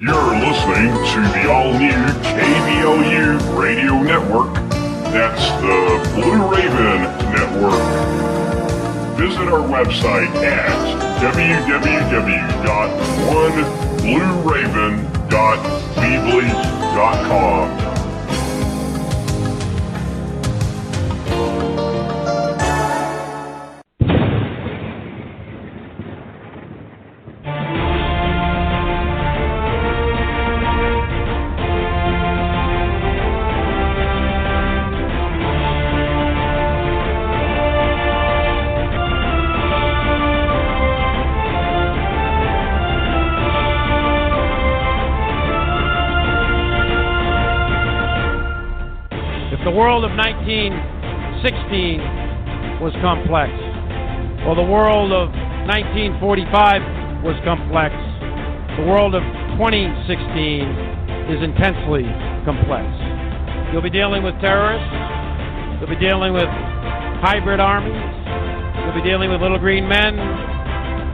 You're listening to the all-new KBLU Radio Network. That's the Blue Raven Network. Visit our website at www.oneblueraven.weebly.com. The world of 1916 was complex, or the world of 1945 was complex. The world of 2016 is intensely complex. You'll be dealing with terrorists. You'll be dealing with hybrid armies. You'll be dealing with little green men.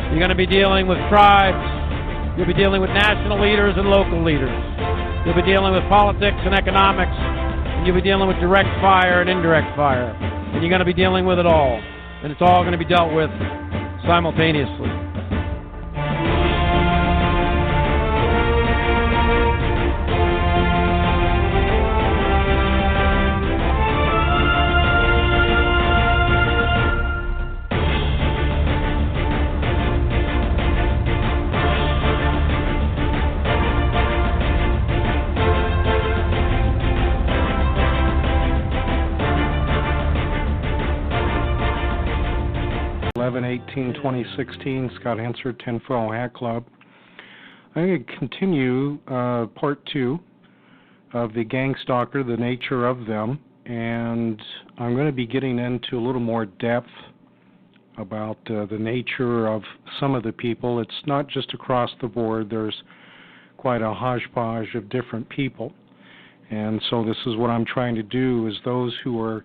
You're going to be dealing with tribes. You'll be dealing with national leaders and local leaders. You'll be dealing with politics and economics. You'll be dealing with direct fire and indirect fire. And you're going to be dealing with it all. And it's all going to be dealt with simultaneously. 11/18/2016, Scott Hensler, Tinfoil Hat Club. I'm going to continue part 2 of the Gang Stalker, the nature of them, and I'm going to be getting into a little more depth about the nature of some of the people. It's not just across the board. There's quite a hodgepodge of different people, and so this is what I'm trying to do, is those who are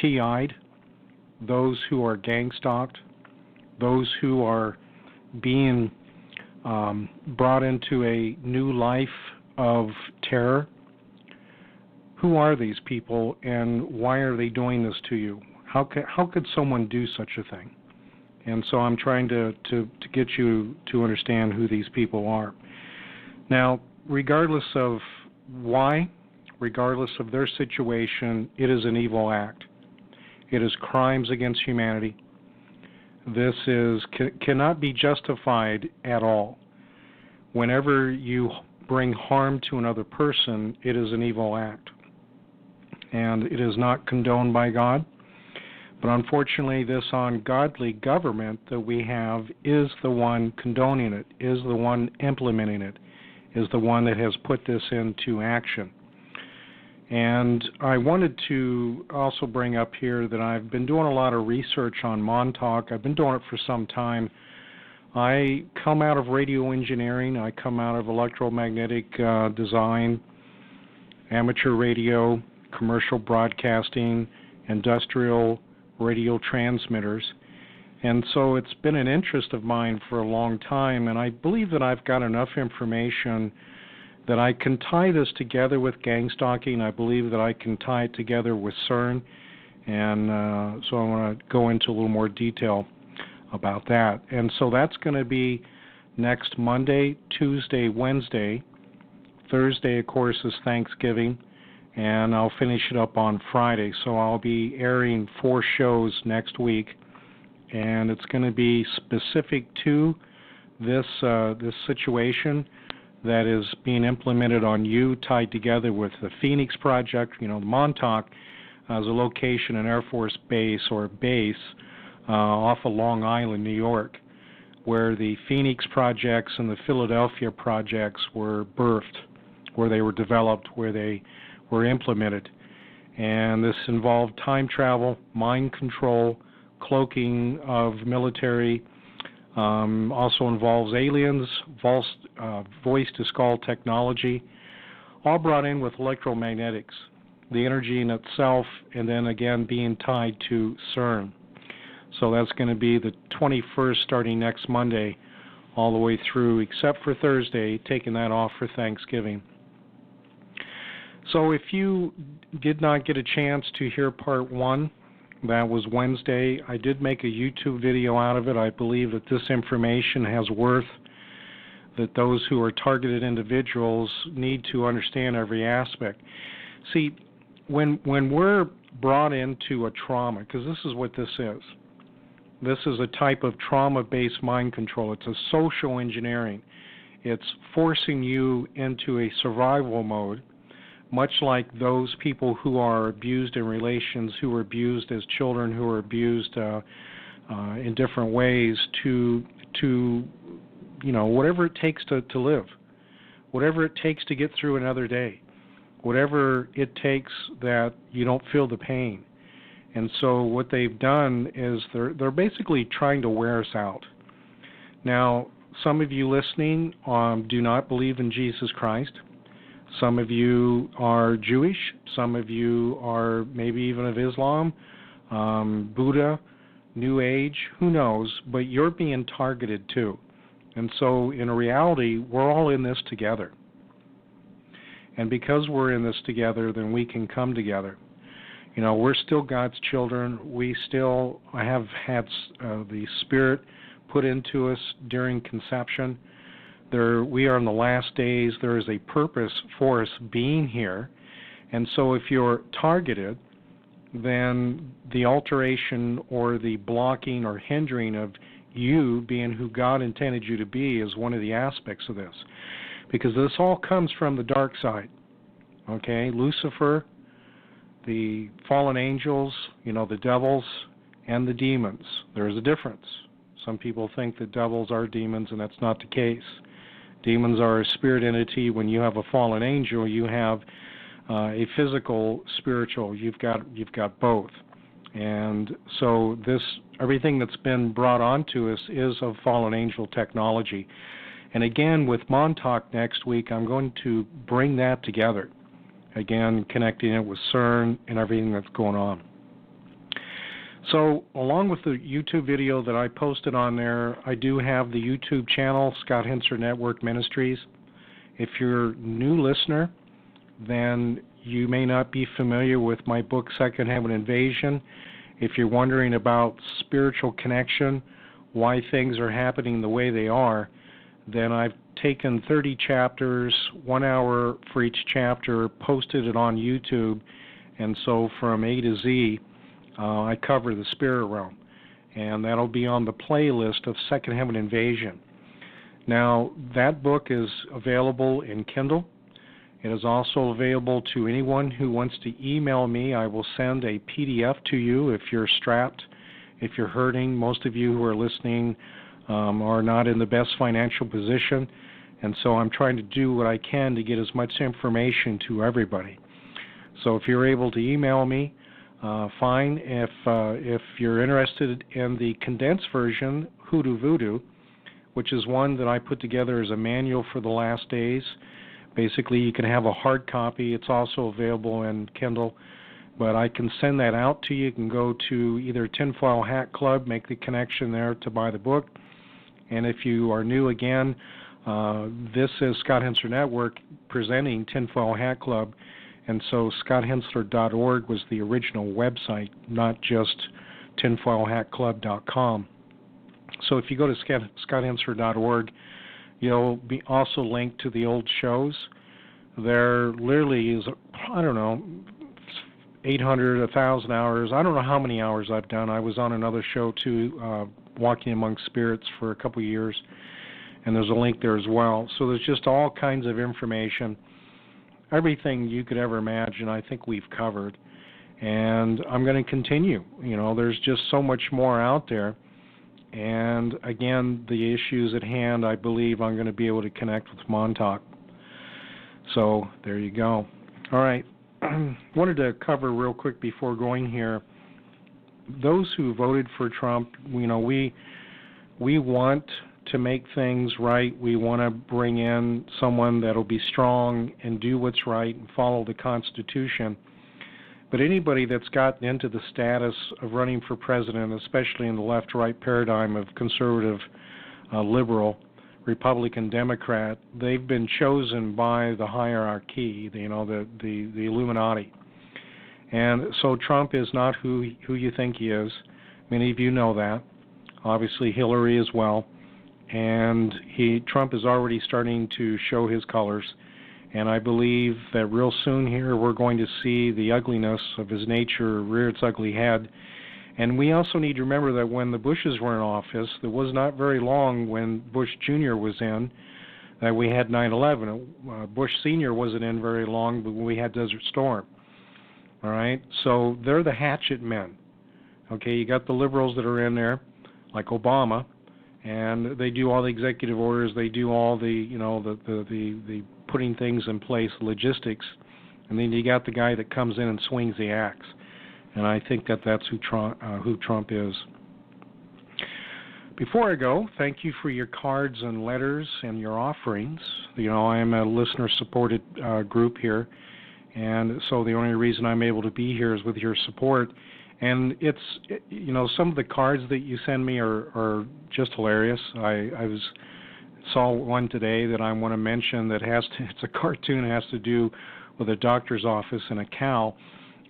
TI'd, those who are gang stalked, those who are being brought into a new life of terror. Who are these people, and why are they doing this to you? How could someone do such a thing? And so I'm trying to get you to understand who these people are. Now, regardless of why, regardless of their situation, it is an evil act. It is crimes against humanity. This cannot be justified at all. Whenever you bring harm to another person, it is an evil act. And it is not condoned by God. But unfortunately, this ungodly government that we have is the one condoning it, is the one implementing it, is the one that has put this into action. And I wanted to also bring up here that I've been doing a lot of research on Montauk. I've been doing it for some time. I come out of radio engineering. I come out of electromagnetic design, amateur radio, commercial broadcasting, industrial radio transmitters. And so it's been an interest of mine for a long time, and I believe that I've got enough information that I can tie this together with gang stalking. I believe that I can tie it together with CERN, and so I want to go into a little more detail about that. And so that's going to be next Monday, Tuesday, Wednesday. Thursday, of course, is Thanksgiving, and I'll finish it up on Friday. So I'll be airing 4 shows next week, and it's going to be specific to this situation that is being implemented on you, tied together with the Phoenix Project. You know, Montauk is a location, an Air Force base or base off of Long Island, New York, where the Phoenix projects and the Philadelphia projects were birthed, where they were developed, where they were implemented. And this involved time travel, mind control, cloaking of military, also involves aliens, voice-to-skull technology, all brought in with electromagnetics, the energy in itself, and then again being tied to CERN. So that's going to be the 21st, starting next Monday, all the way through, except for Thursday, taking that off for Thanksgiving. So if you did not get a chance to hear part 1, that was Wednesday, I did make a YouTube video out of it. I believe that this information has worth, that those who are targeted individuals need to understand every aspect. See, when we're brought into a trauma, because this is what this is. This is a type of trauma-based mind control. It's a social engineering. It's forcing you into a survival mode, much like those people who are abused in relations, who were abused as children, who are abused in different ways to whatever it takes to live, whatever it takes to get through another day, whatever it takes that you don't feel the pain. And so what they've done is they're basically trying to wear us out. Now, some of you listening do not believe in Jesus Christ. Some of you are Jewish. Some of you are maybe even of Islam, Buddha, New Age, who knows, but you're being targeted too. And so in reality, we're all in this together. And because we're in this together, then we can come together. We're still God's children. We still have had the Spirit put into us during conception. We are in the last days. There is a purpose for us being here. And so if you're targeted, then the alteration or the blocking or hindering of you being who God intended you to be is one of the aspects of this. Because this all comes from the dark side. Okay? Lucifer, the fallen angels, the devils, and the demons. There is a difference. Some people think that devils are demons, and that's not the case. Demons are a spirit entity. When you have a fallen angel, you have a physical, spiritual. You've got both. And so everything that's been brought onto us is of fallen angel technology. And again, with Montauk next week, I'm going to bring that together. Again, connecting it with CERN and everything that's going on. So, along with the YouTube video that I posted on there, I do have the YouTube channel, Scott Hensler Network Ministries. If you're a new listener, then you may not be familiar with my book, Second Heaven Invasion. If you're wondering about spiritual connection, why things are happening the way they are, then I've taken 30 chapters, 1 hour for each chapter, posted it on YouTube, and so from A to Z, I cover the spirit realm, and that'll be on the playlist of Second Heaven Invasion. Now, that book is available in Kindle. It is also available to anyone who wants to email me. I will send a PDF to you if you're strapped, if you're hurting. Most of you who are listening are not in the best financial position, and so I'm trying to do what I can to get as much information to everybody. So if you're able to email me, fine. If you're interested in the condensed version, Hoodoo Voodoo, which is one that I put together as a manual for the last days, basically you can have a hard copy. It's also available in Kindle, but I can send that out to you. You can go to either Tinfoil Hat Club, make the connection there to buy the book. And if you are new again, this is Scott Hensler Network presenting Tinfoil Hat Club. And so ScottHensler.org was the original website, not just tinfoilhatclub.com. So if you go to ScottHensler.org, you'll be also linked to the old shows. There literally is, 800, 1,000 hours. I don't know how many hours I've done. I was on another show too, Walking Among Spirits, for a couple of years, and there's a link there as well. So there's just all kinds of information. Everything you could ever imagine, I think we've covered. And I'm going to continue. There's just so much more out there. And again, the issues at hand, I believe I'm going to be able to connect with Montauk. So there you go. All right. Wanted to cover real quick before going here. Those who voted for Trump, we want to make things right. We want to bring in someone that'll be strong and do what's right and follow the Constitution. But anybody that's gotten into the status of running for president, especially in the left-right paradigm of conservative liberal, Republican, Democrat, they've been chosen by the hierarchy, the Illuminati. And so Trump is not who you think he is. Many of you know that. Obviously Hillary as well. And Trump is already starting to show his colors. And I believe that real soon here we're going to see the ugliness of his nature rear its ugly head. And we also need to remember that when the Bushes were in office, there was not very long when Bush Jr. was in that we had 9/11. Bush Sr. wasn't in very long, but we had Desert Storm. All right? So they're the hatchet men. Okay, you got the liberals that are in there, like Obama, and they do all the executive orders, they do all the, the putting things in place, logistics, and then you got the guy that comes in and swings the axe. And I think that that's who Trump is. Before I go, thank you for your cards and letters and your offerings. I am a listener-supported group here, and so the only reason I'm able to be here is with your support. And some of the cards that you send me are just hilarious. I saw one today that I want to mention that it's a cartoon, it has to do with a doctor's office and a cow.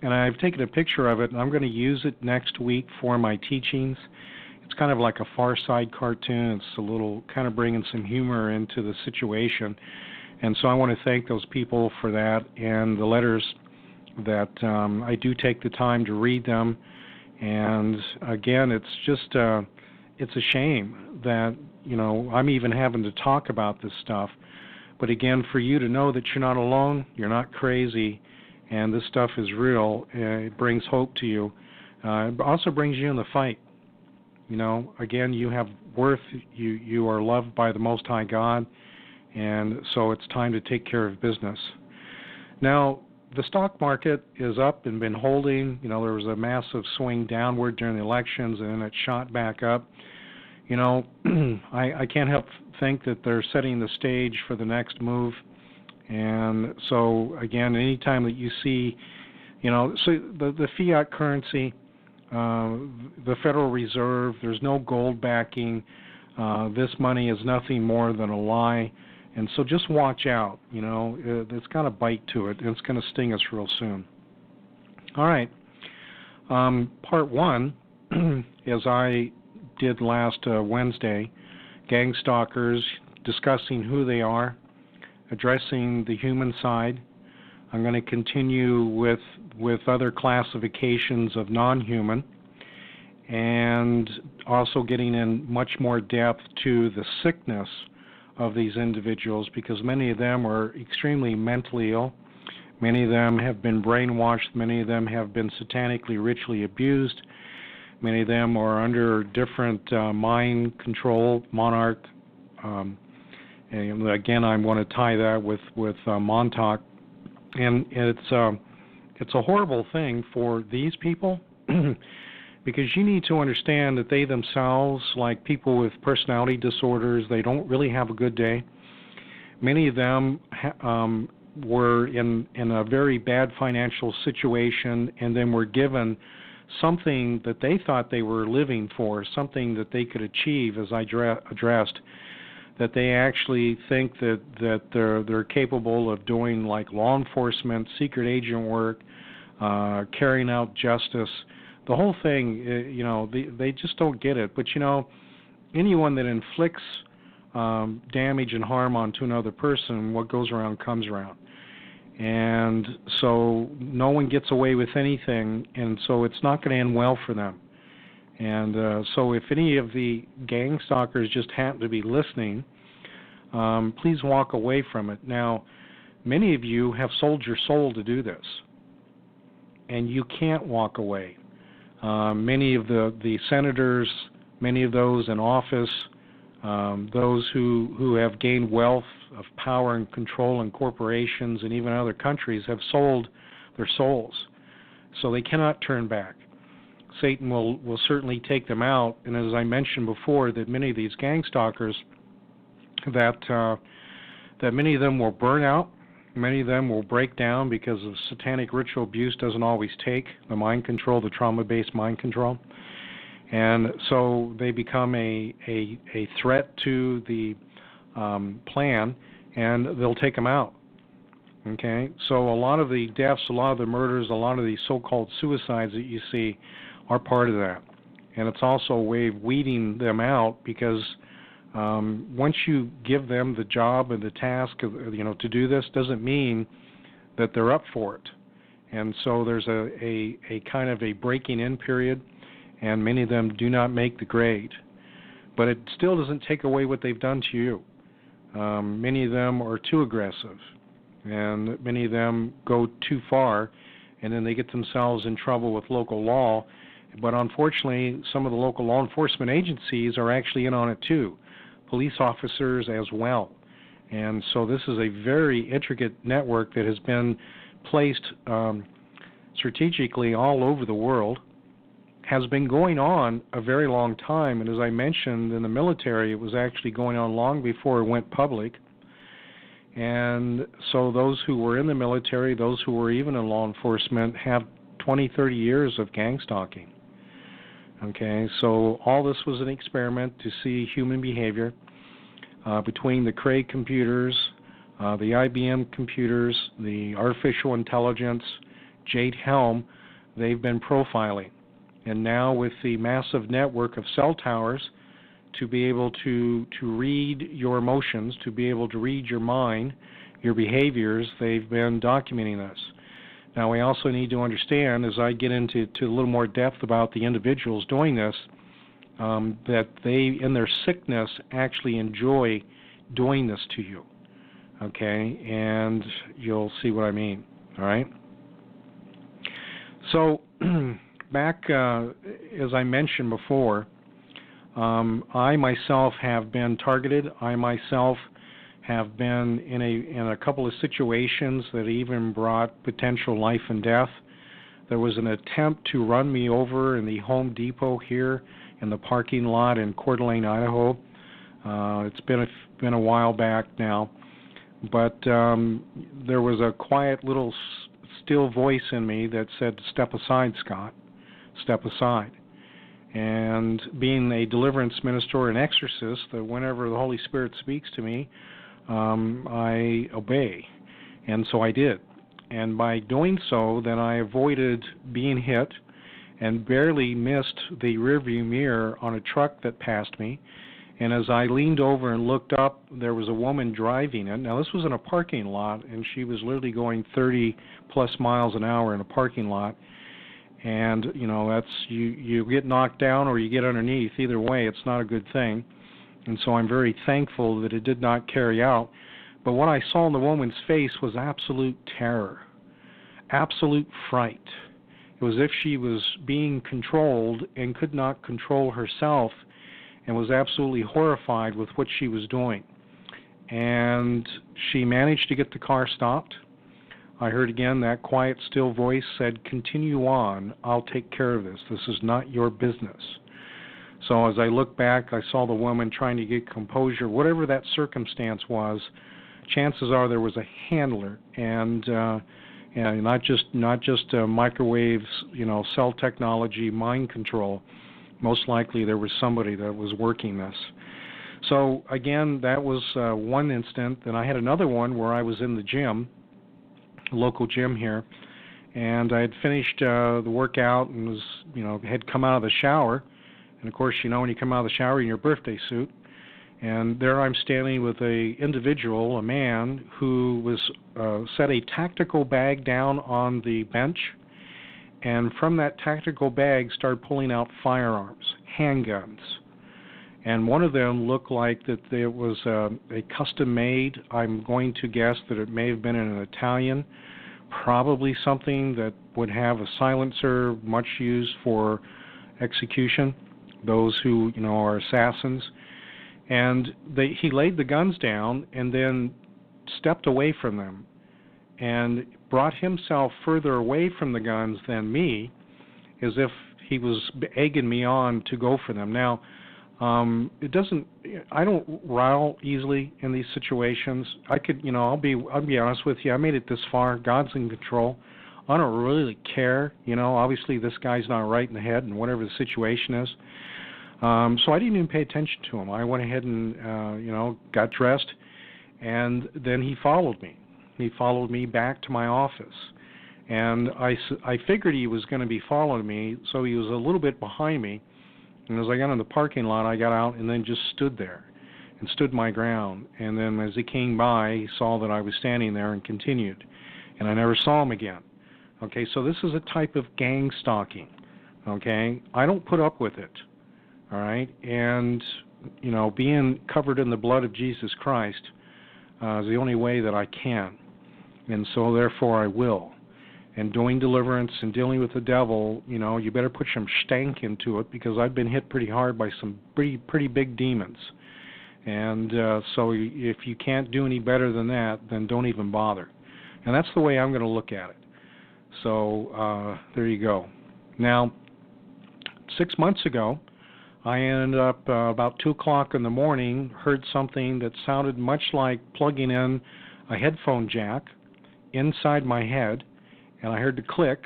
And I've taken a picture of it, and I'm going to use it next week for my teachings. It's kind of like a Far Side cartoon. It's a little kind of bringing some humor into the situation. And so I want to thank those people for that, and the letters that I do take the time to read them. And again, it's just it's a shame that I'm even having to talk about this stuff. But again, for you to know that you're not alone, you're not crazy, and this stuff is real, it brings hope to you. It also brings you in the fight. Again, you have worth, you are loved by the Most High God, and so it's time to take care of business. Now, the stock market is up and been holding. There was a massive swing downward during the elections, and then it shot back up. I can't help think that they're setting the stage for the next move. And so, again, anytime that you see, so the fiat currency, the Federal Reserve, there's no gold backing. This money is nothing more than a lie. And so just watch out. It's got a bite to it, and it's going to sting us real soon. All right. Part one, as I did last Wednesday, gang stalkers, discussing who they are, addressing the human side. I'm going to continue with other classifications of non-human, and also getting in much more depth to the sickness of these individuals, because many of them are extremely mentally ill. Many of them have been brainwashed. Many of them have been satanically ritually abused. Many of them are under different mind control, monarch. And again, I want to tie that with Montauk. And it's a horrible thing for these people because you need to understand that they themselves, like people with personality disorders, they don't really have a good day. Many of them were in a very bad financial situation, and then were given something that they thought they were living for, something that they could achieve, as I addressed, that they actually think that they're capable of doing, like law enforcement, secret agent work, carrying out justice. The whole thing, they just don't get it. But, anyone that inflicts damage and harm onto another person, what goes around comes around. And so no one gets away with anything, and so it's not going to end well for them. And so if any of the gang stalkers just happen to be listening, please walk away from it. Now, many of you have sold your soul to do this, and you can't walk away. Many of the senators, many of those in office, those who have gained wealth of power and control in corporations and even other countries have sold their souls. So they cannot turn back. Satan will certainly take them out. And as I mentioned before, that many of these gang stalkers, that many of them will burn out. Many of them will break down because of satanic ritual abuse doesn't always take the mind control, the trauma-based mind control. And so they become a threat to the plan, and they'll take them out. Okay, so a lot of the deaths, a lot of the murders, a lot of the so-called suicides that you see are part of that. And it's also a way of weeding them out, because once you give them the job and the task of, to do this, doesn't mean that they're up for it. And so there's a kind of a breaking in period, and many of them do not make the grade. But it still doesn't take away what they've done to you. Many of them are too aggressive, and many of them go too far, and then they get themselves in trouble with local law. But unfortunately, some of the local law enforcement agencies are actually in on it too, police officers as well. And so this is a very intricate network that has been placed strategically all over the world, has been going on a very long time. And as I mentioned, in the military, it was actually going on long before it went public. And so those who were in the military, those who were even in law enforcement, have 20, 30 years of gang stalking. Okay, so all this was an experiment to see human behavior between the Cray computers, the IBM computers, the artificial intelligence, Jade Helm. They've been profiling. And now with the massive network of cell towers, to be able to read your emotions, to be able to read your mind, your behaviors, they've been documenting this. Now, we also need to understand, as I get into a little more depth about the individuals doing this, that they, in their sickness, actually enjoy doing this to you. Okay, and you'll see what I mean. All right. So, back as I mentioned before, I myself have been targeted. I myself have been in a couple of situations that even brought potential life and death. There was an attempt to run me over in the Home Depot here in the parking lot in Coeur d'Alene, Idaho. It's been a while back now, but there was a quiet little still voice in me that said, "Step aside, Scott. Step aside." And being a deliverance minister or an exorcist, that whenever the Holy Spirit speaks to me, I obey. And so I did. And by doing so, then I avoided being hit and barely missed the rearview mirror on a truck that passed me. And as I leaned over and looked up, there was a woman driving it. Now, this was in a parking lot, and she was literally going 30-plus miles an hour in a parking lot. And, that's you get knocked down or you get underneath. Either way, it's not a good thing. And so I'm very thankful that it did not carry out. But what I saw in the woman's face was absolute terror, absolute fright. It was as if she was being controlled and could not control herself, and was absolutely horrified with what she was doing. And she managed to get the car stopped. I heard again that quiet, still voice said, "Continue on. I'll take care of this. This is not your business." So as I look back, I saw the woman trying to get composure. Whatever that circumstance was, chances are there was a handler, and not just microwaves, cell technology, mind control. Most likely there was somebody that was working this. So again, that was one instant. Then I had another one where I was in the gym, local gym here, and I had finished the workout and was, had come out of the shower. And of course, when you come out of the shower in your birthday suit, and there I'm standing with a individual, a man, who was set a tactical bag down on the bench, and from that tactical bag started pulling out firearms, handguns. And one of them looked like that there was a custom-made. I'm going to guess that it may have been an Italian, probably something that would have a silencer, much used for execution, those who are assassins. And he laid the guns down and then stepped away from them and brought himself further away from the guns than me, as if he was egging me on to go for them. Now, I don't rile easily in these situations. I could, I'll be honest with you. I made it this far. God's in control. I don't really care. Obviously this guy's not right in the head and whatever the situation is. So I didn't even pay attention to him. I went ahead and, got dressed, and then he followed me. He followed me back to my office. And I figured he was going to be following me, so he was a little bit behind me. And as I got in the parking lot, I got out and then just stood there and stood my ground. And then as he came by, he saw that I was standing there and continued. And I never saw him again. Okay, so this is a type of gang stalking. Okay, I don't put up with it. All right, and, being covered in the blood of Jesus Christ is the only way that I can. And so therefore I will. And doing deliverance and dealing with the devil, you better put some stank into it, because I've been hit pretty hard by some pretty big demons. And so if you can't do any better than that, then don't even bother. And that's the way I'm going to look at it. So there you go. Now, 6 months ago, I ended up about 2 o'clock in the morning, heard something that sounded much like plugging in a headphone jack inside my head, and I heard the click,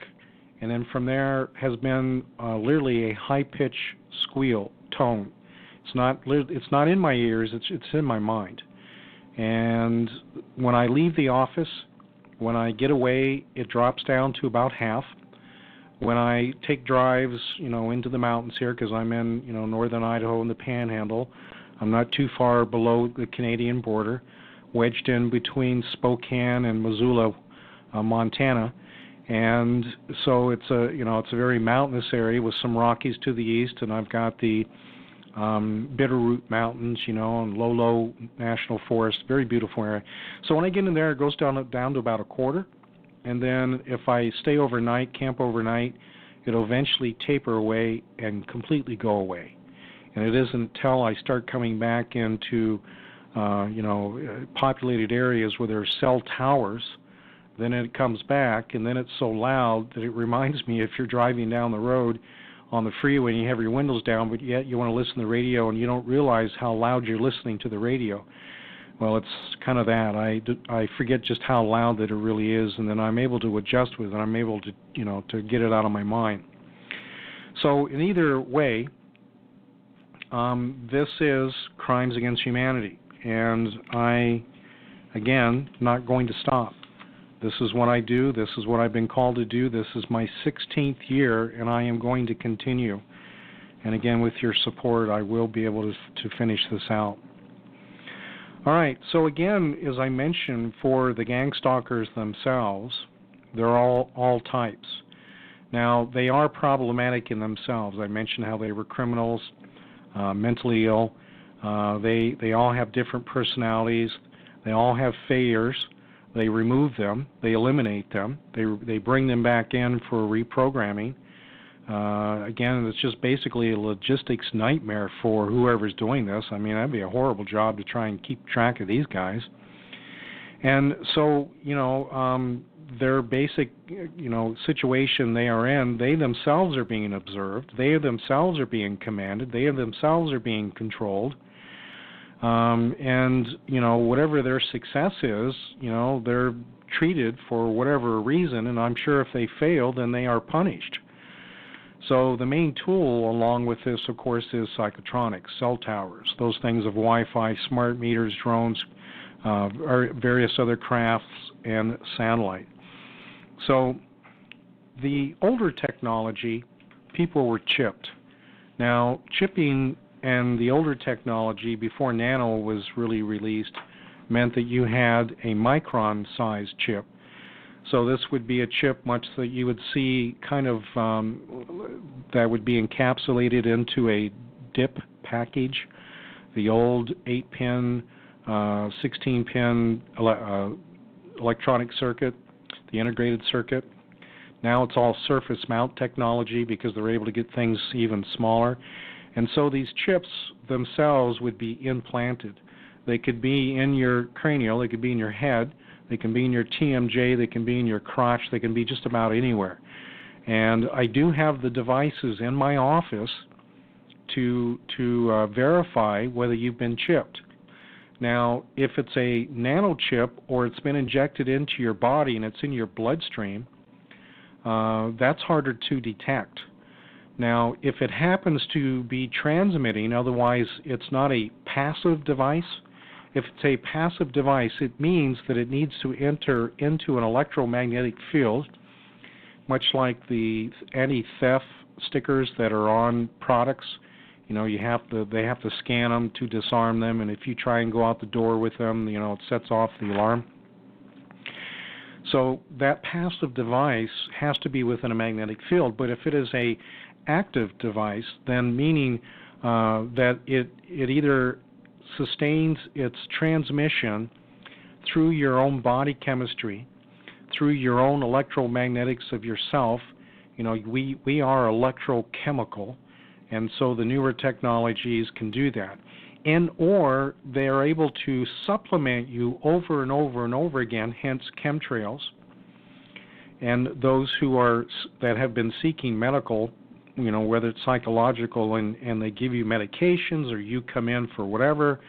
and then from there has been literally a high-pitched squeal tone. It's not in my ears, it's in my mind. And when I leave the office, when I get away, it drops down to about half. When I take drives, into the mountains here, because I'm in, northern Idaho in the Panhandle, I'm not too far below the Canadian border, wedged in between Spokane and Missoula, Montana, and so it's a very mountainous area with some Rockies to the east, and I've got the Bitterroot Mountains, and Lolo National Forest, very beautiful area. So when I get in there, it goes down to about a quarter. And then if I stay overnight, camp overnight, it'll eventually taper away and completely go away. And it isn't until I start coming back into, populated areas where there are cell towers, then it comes back, and then it's so loud that it reminds me, if you're driving down the road on the freeway and you have your windows down, but yet you want to listen to the radio and you don't realize how loud you're listening to the radio. Well, it's kind of that. I forget just how loud that it really is, and then I'm able to adjust with it. I'm able to, to get it out of my mind. So in either way, this is crimes against humanity, and I, again, not going to stop. This is what I do. This is what I've been called to do. This is my 16th year, and I am going to continue. And again, with your support, I will be able to finish this out. All right, so again, as I mentioned, for the gang stalkers themselves, they're all types. Now, they are problematic in themselves. I mentioned how they were criminals, mentally ill. They all have different personalities. They all have failures. They remove them. They eliminate them. They bring them back in for reprogramming. Again, it's just basically a logistics nightmare for whoever's doing this. I mean, that'd be a horrible job to try and keep track of these guys. And so, their basic, situation they are in, they themselves are being observed. They themselves are being commanded. They themselves are being controlled. And, whatever their success is, they're treated for whatever reason, and I'm sure if they fail, then they are punished. So the main tool along with this, of course, is Psychotronics, cell towers, those things of Wi-Fi, smart meters, drones, various other crafts, and satellite. So the older technology, people were chipped. Now, chipping and the older technology before nano was really released meant that you had a micron-sized chip. So this would be a chip much that you would see kind of that would be encapsulated into a DIP package, the old 8-pin, 16-pin electronic circuit, the integrated circuit. Now it's all surface mount technology because they're able to get things even smaller. And so these chips themselves would be implanted. They could be in your cranial, they could be in your head, they can be in your TMJ, they can be in your crotch, they can be just about anywhere. And I do have the devices in my office to verify whether you've been chipped. Now, if it's a nanochip or it's been injected into your body and it's in your bloodstream, that's harder to detect. Now, if it happens to be transmitting, otherwise it's not a passive device. If it's a passive device, it means that it needs to enter into an electromagnetic field, much like the anti-theft stickers that are on products. You know, they have to scan them to disarm them, and if you try and go out the door with them, you know, it sets off the alarm. So that passive device has to be within a magnetic field, but if it is a active device, then meaning that it either sustains its transmission through your own body chemistry, through your own electromagnetics of yourself. You know, we are electrochemical, and so the newer technologies can do that. And or they are able to supplement you over and over and over again, hence chemtrails. And those that have been seeking medical, you know, whether it's psychological and they give you medications, or you come in for whatever,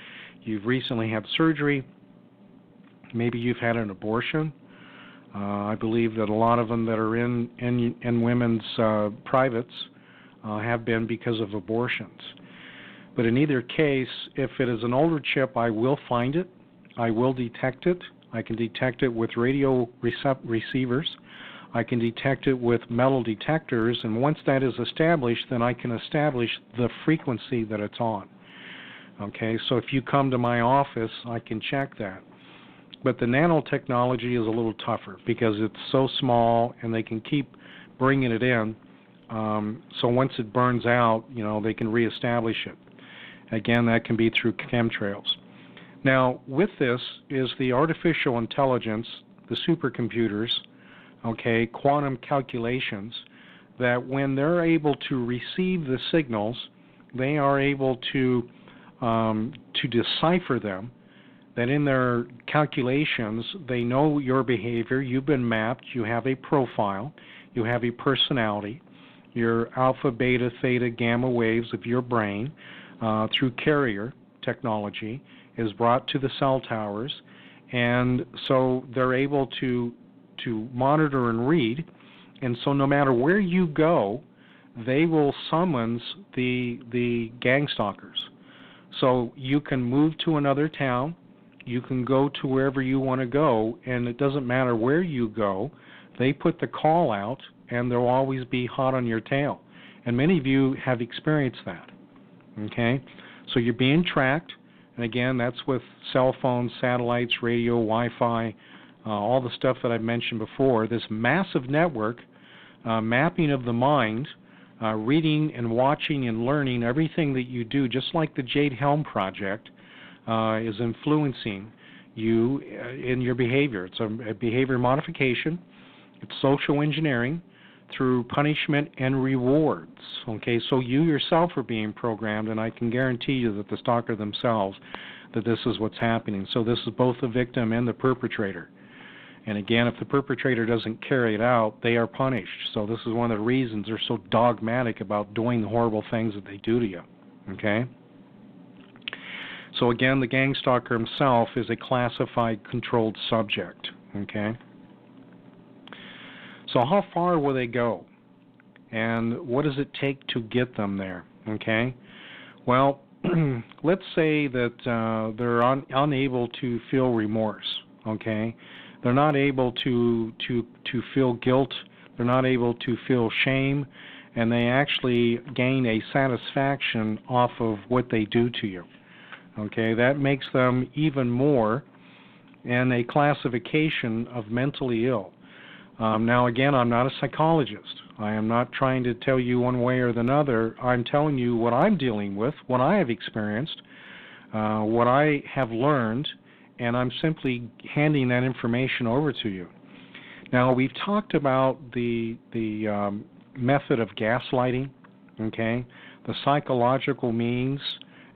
you've recently had surgery, maybe you've had an abortion. I believe that a lot of them that are in women's privates have been because of abortions. But in either case, if it is an older chip, I will find it. I will detect it. I can detect it with radio receivers. I can detect it with metal detectors. And once that is established, then I can establish the frequency that it's on. Okay, so if you come to my office, I can check that. But the nanotechnology is a little tougher because it's so small and they can keep bringing it in. So once it burns out, you know, they can reestablish it. Again, that can be through chemtrails. Now, with this is the artificial intelligence, the supercomputers, okay, quantum calculations, that when they're able to receive the signals, they are able to decipher them, that in their calculations, they know your behavior, you've been mapped, you have a profile, you have a personality, your alpha, beta, theta, gamma waves of your brain, through carrier technology, is brought to the cell towers, and so they're able to monitor and read, and so no matter where you go, they will summons the gang stalkers. So you can move to another town, you can go to wherever you want to go, and it doesn't matter where you go, they put the call out, and they'll always be hot on your tail. And many of you have experienced that. Okay, so you're being tracked, and again, that's with cell phones, satellites, radio, Wi-Fi, all the stuff that I've mentioned before. This massive network, mapping of the mind, reading and watching and learning everything that you do, just like the Jade Helm Project, is influencing you in your behavior. It's a behavior modification. It's social engineering through punishment and rewards. Okay, so you yourself are being programmed, and I can guarantee you that the stalker themselves, that this is what's happening. So this is both the victim and the perpetrator. And again, if the perpetrator doesn't carry it out, they are punished. So this is one of the reasons they're so dogmatic about doing the horrible things that they do to you. Okay? So again, the gang stalker himself is a classified, controlled subject. Okay? So how far will they go? And what does it take to get them there? Okay? Well, let's say that they're unable to feel remorse. Okay? They're not able to feel guilt. They're not able to feel shame, and they actually gain a satisfaction off of what they do to you. Okay? That makes them even more in a classification of mentally ill. Now, again, I'm not a psychologist. I am not trying to tell you one way or another. I'm telling you what I'm dealing with, what I have experienced, what I have learned, and I'm simply handing that information over to you. Now, we've talked about the method of gaslighting, okay, the psychological means,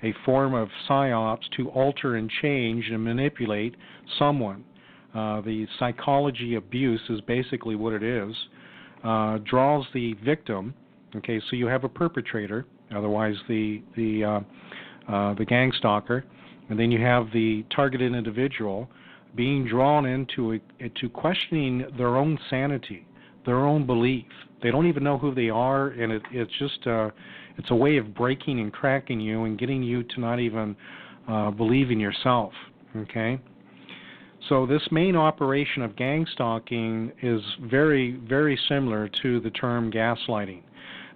a form of psyops to alter and change and manipulate someone. The psychology abuse is basically what it is. Draws the victim. Okay, so you have a perpetrator, otherwise the gang stalker, and then you have the targeted individual being drawn into questioning their own sanity, their own belief. They don't even know who they are, and it's just it's a way of breaking and cracking you and getting you to not even believe in yourself. Okay. So this main operation of gang stalking is very, very similar to the term gaslighting.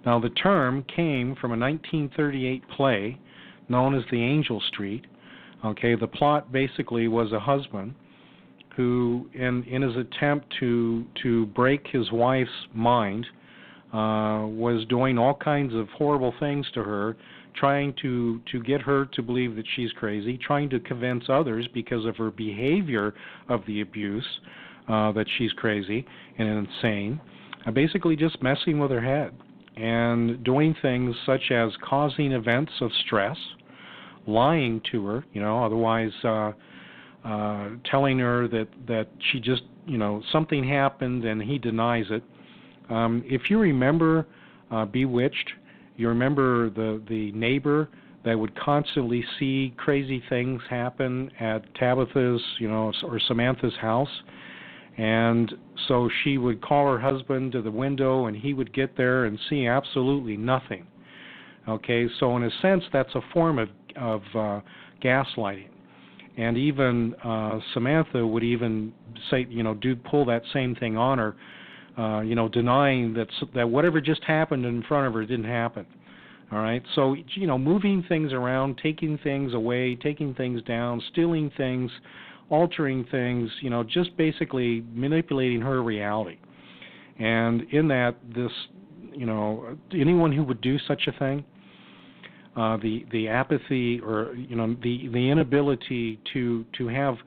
Now, the term came from a 1938 play known as The Angel Street. Okay, the plot basically was a husband who, in his attempt to break his wife's mind, was doing all kinds of horrible things to her, trying to get her to believe that she's crazy, trying to convince others because of her behavior of the abuse that she's crazy and insane, basically just messing with her head and doing things such as causing events of stress, lying to her, otherwise telling her that she just, something happened and he denies it. If you remember Bewitched, you remember the neighbor that would constantly see crazy things happen at Tabitha's, or Samantha's house. And so she would call her husband to the window and he would get there and see absolutely nothing. Okay, so in a sense that's a form of gaslighting. And even Samantha would even say, pull that same thing on her, denying that whatever just happened in front of her didn't happen. All right, so moving things around, taking things away, taking things down, stealing things, altering things, just basically manipulating her reality. And in that, this, anyone who would do such a thing, the apathy or the inability to have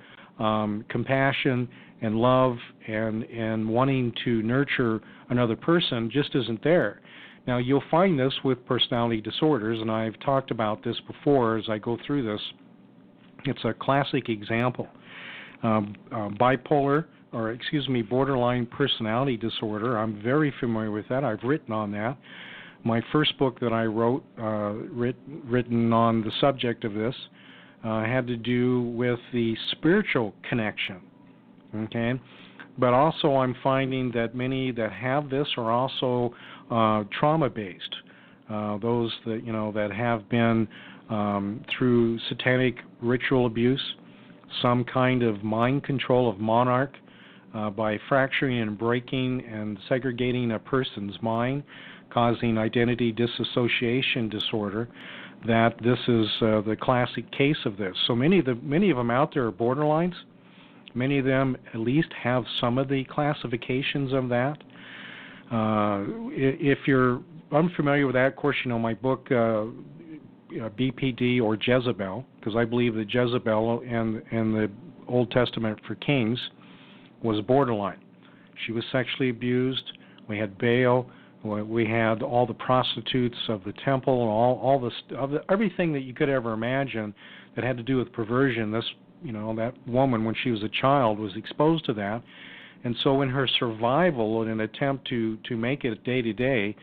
compassion and love and wanting to nurture another person just isn't there. Now, you'll find this with personality disorders, and I've talked about this before as I go through this. It's a classic example. Borderline personality disorder, I'm very familiar with that. I've written on that. My first book that I wrote, written on the subject of this, had to do with the spiritual connection. Okay, but also I'm finding that many that have this are also trauma-based. Those that have been through satanic ritual abuse, some kind of mind control of monarch by fracturing and breaking and segregating a person's mind, causing identity dissociation disorder. That this is the classic case of this. So many of them out there are borderlines. Many of them at least have some of the classifications of that. If you're unfamiliar with that, of course, my book, BPD or Jezebel, because I believe that Jezebel in the Old Testament for kings was borderline. She was sexually abused. We had Baal. We had all the prostitutes of the temple, everything that you could ever imagine that had to do with perversion. This, that woman, when she was a child, was exposed to that. And so in her survival, in an attempt to make it day to day,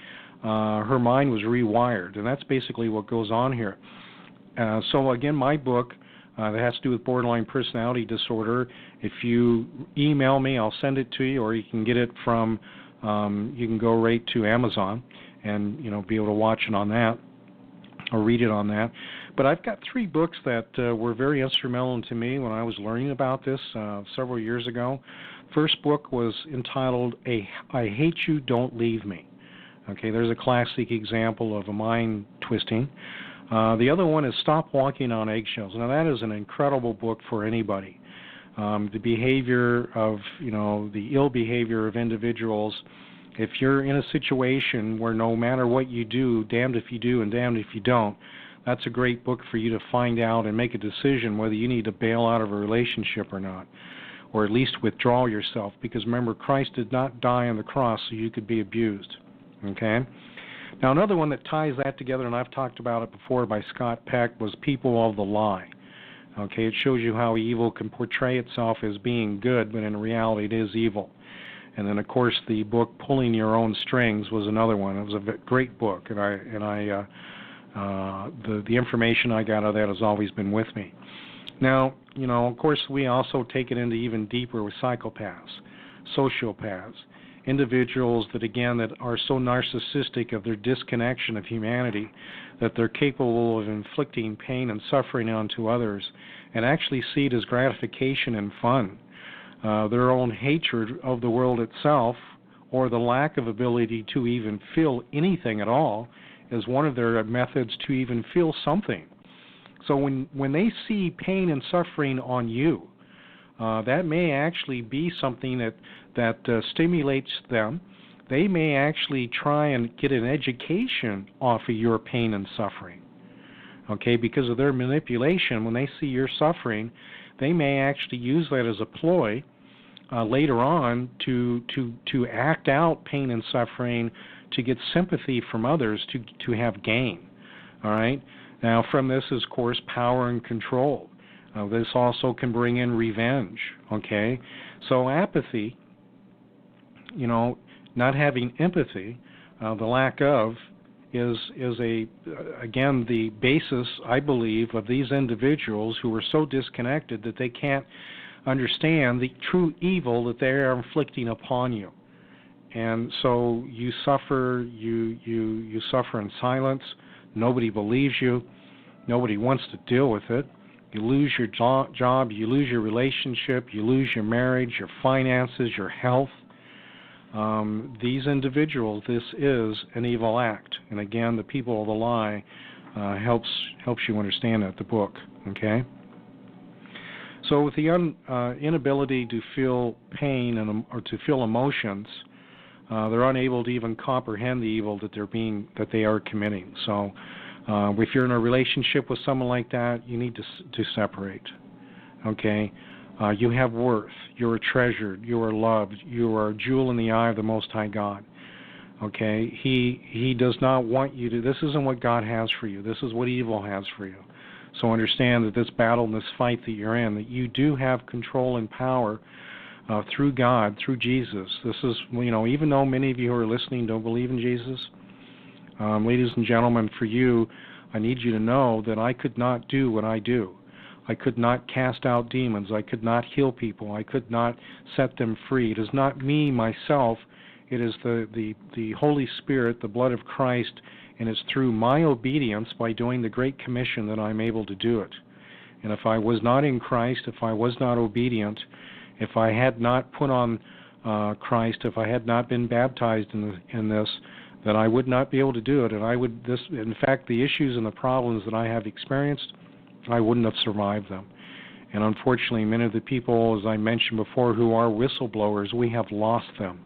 her mind was rewired. And that's basically what goes on here. So again, my book that has to do with borderline personality disorder, if you email me, I'll send it to you, or you can get it from, you can go right to Amazon and, be able to watch it on that or read it on that. But I've got 3 books that were very instrumental to me when I was learning about this several years ago. First book was entitled I Hate You, Don't Leave Me. Okay, there's a classic example of a mind twisting. The other one is Stop Walking on Eggshells. Now that is an incredible book for anybody. The behavior of, the ill behavior of individuals. If you're in a situation where no matter what you do, damned if you do and damned if you don't, that's a great book for you to find out and make a decision whether you need to bail out of a relationship or not, or at least withdraw yourself, because remember, Christ did not die on the cross so you could be abused. Okay? Now another one that ties that together, and I've talked about it before by Scott Peck, was People of the Lie. Okay, it shows you how evil can portray itself as being good, but in reality it is evil. And then, of course, the book Pulling Your Own Strings was another one. It was a great book, and the information I got out of that has always been with me. Now, of course, we also take it into even deeper with psychopaths. sociopaths, individuals that, again, that are so narcissistic of their disconnection of humanity that they're capable of inflicting pain and suffering onto others and actually see it as gratification and fun. Their own hatred of the world itself, or the lack of ability to even feel anything at all, is one of their methods to even feel something. So when they see pain and suffering on you, that may actually be something that stimulates them. They may actually try and get an education off of your pain and suffering. Okay, because of their manipulation, when they see you're suffering, they may actually use that as a ploy later on to act out pain and suffering, to get sympathy from others, to have gain. All right. Now, from this is, of course, power and control. This also can bring in revenge. Okay. So apathy, not having empathy, the lack of, is again the basis, I believe, of these individuals who are so disconnected that they can't understand the true evil that they are inflicting upon you. And so you suffer, you suffer in silence. Nobody believes you. Nobody wants to deal with it. You lose your job, you lose your relationship, you lose your marriage, your finances, your health. These individuals, this is an evil act. And again, the people of the lie helps you understand that, the book. Okay? So with the inability to feel pain or to feel emotions, they're unable to even comprehend the evil that they are committing. So if you're in a relationship with someone like that, you need to separate. Okay? You have worth. You are treasured. You are loved. You are a jewel in the eye of the Most High God. Okay? He does not want you to. This isn't what God has for you. This is what evil has for you. So understand that this battle and this fight that you're in, that you do have control and power through God, through Jesus. This is, even though many of you who are listening don't believe in Jesus, ladies and gentlemen, for you, I need you to know that I could not do what I do. I could not cast out demons. I could not heal people. I could not set them free. It is not me, myself. It is the Holy Spirit, the blood of Christ, and it's through my obedience by doing the Great Commission that I'm able to do it. And if I was not in Christ, if I was not obedient, if I had not put on Christ, if I had not been baptized in this, that I would not be able to do it. And in fact, the issues and the problems that I have experienced, I wouldn't have survived them. And unfortunately, many of the people, as I mentioned before, who are whistleblowers, we have lost them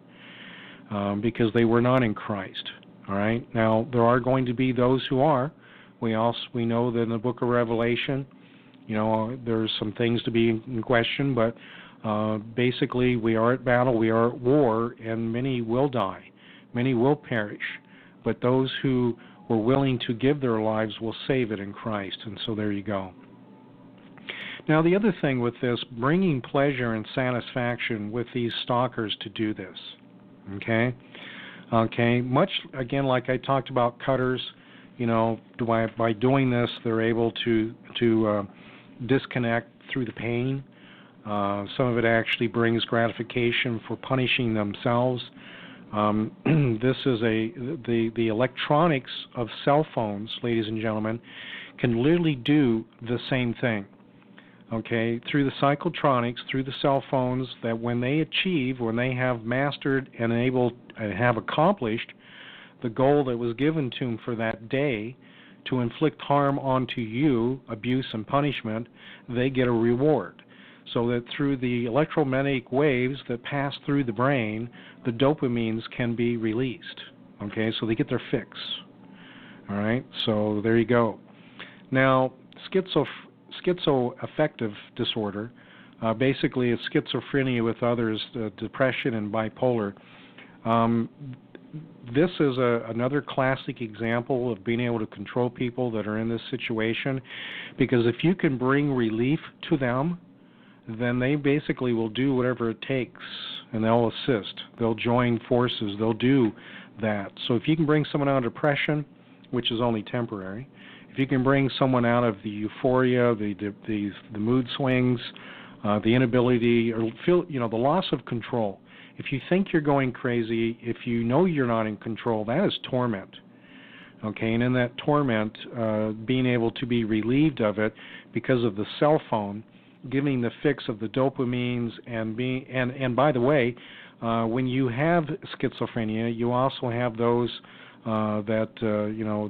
because they were not in Christ. All right. Now, there are going to be those who are. We know that in the book of Revelation, there's some things to be in question, but basically we are at battle, we are at war, and many will die. Many will perish. But those who were willing to give their lives will save it in Christ. And so there you go. Now, the other thing with this, bringing pleasure and satisfaction with these stalkers to do this. Okay, much, again, like I talked about cutters, by doing this, they're able to disconnect through the pain. Some of it actually brings gratification for punishing themselves. This is the electronics of cell phones, ladies and gentlemen, can literally do the same thing. Okay, through the Psychotronics, through the cell phones, that when they have mastered and have accomplished the goal that was given to them for that day, to inflict harm onto you, abuse and punishment, they get a reward. So that through the electromagnetic waves that pass through the brain, the dopamines can be released. Okay, so they get their fix. All right, so there you go. Now, schizoaffective disorder, basically it's schizophrenia with others, depression and bipolar. This is another classic example of being able to control people that are in this situation, because if you can bring relief to them, then they basically will do whatever it takes, and they'll assist. They'll join forces. They'll do that. So if you can bring someone out of depression, which is only temporary, if you can bring someone out of the euphoria, the mood swings, the inability, or the loss of control. If you think you're going crazy, if you know you're not in control, that is torment. Okay, and in that torment, being able to be relieved of it because of the cell phone, giving the fix of the dopamines, and by the way, when you have schizophrenia, you also have those that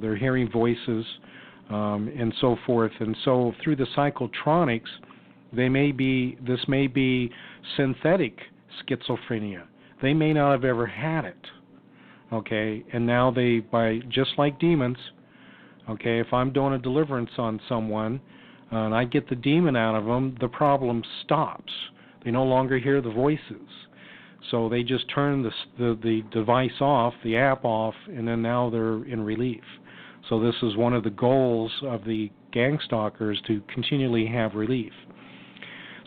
they're hearing voices and so forth, and so through the psychotronics, this may be synthetic schizophrenia. They may not have ever had it. Okay, and now just like demons, okay, if I'm doing a deliverance on someone and I get the demon out of them, the problem stops. They no longer hear the voices. So they just turn the device off, the app off, and then now they're in relief. So this is one of the goals of the gang stalkers, to continually have relief.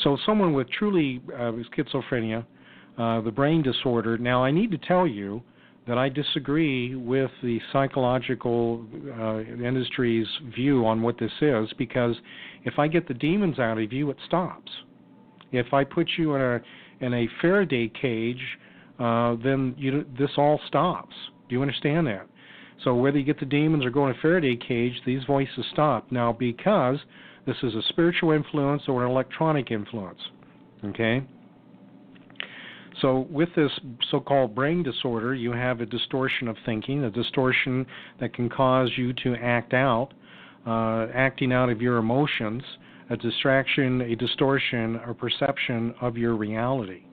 So someone with truly schizophrenia, the brain disorder, now I need to tell you that I disagree with the psychological industry's view on what this is, because if I get the demons out of you, it stops. If I put you in a Faraday cage, then this all stops. Do you understand that? So whether you get the demons or go in a Faraday cage, these voices stop. Now, because this is a spiritual influence or an electronic influence, okay? So with this so-called brain disorder, you have a distortion of thinking, a distortion that can cause you to acting out of your emotions, a distraction, a distortion, or perception of your reality.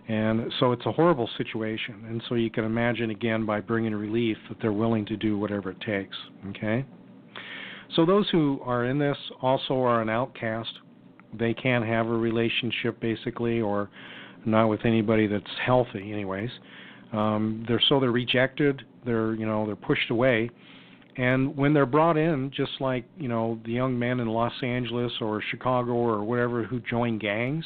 And so it's a horrible situation. And so you can imagine, again, by bringing relief, that they're willing to do whatever it takes, okay? So those who are in this also are an outcast. They can't have a relationship, basically, or not with anybody that's healthy, anyways. They're rejected. They're pushed away, and when they're brought in, just like the young men in Los Angeles or Chicago or whatever who join gangs,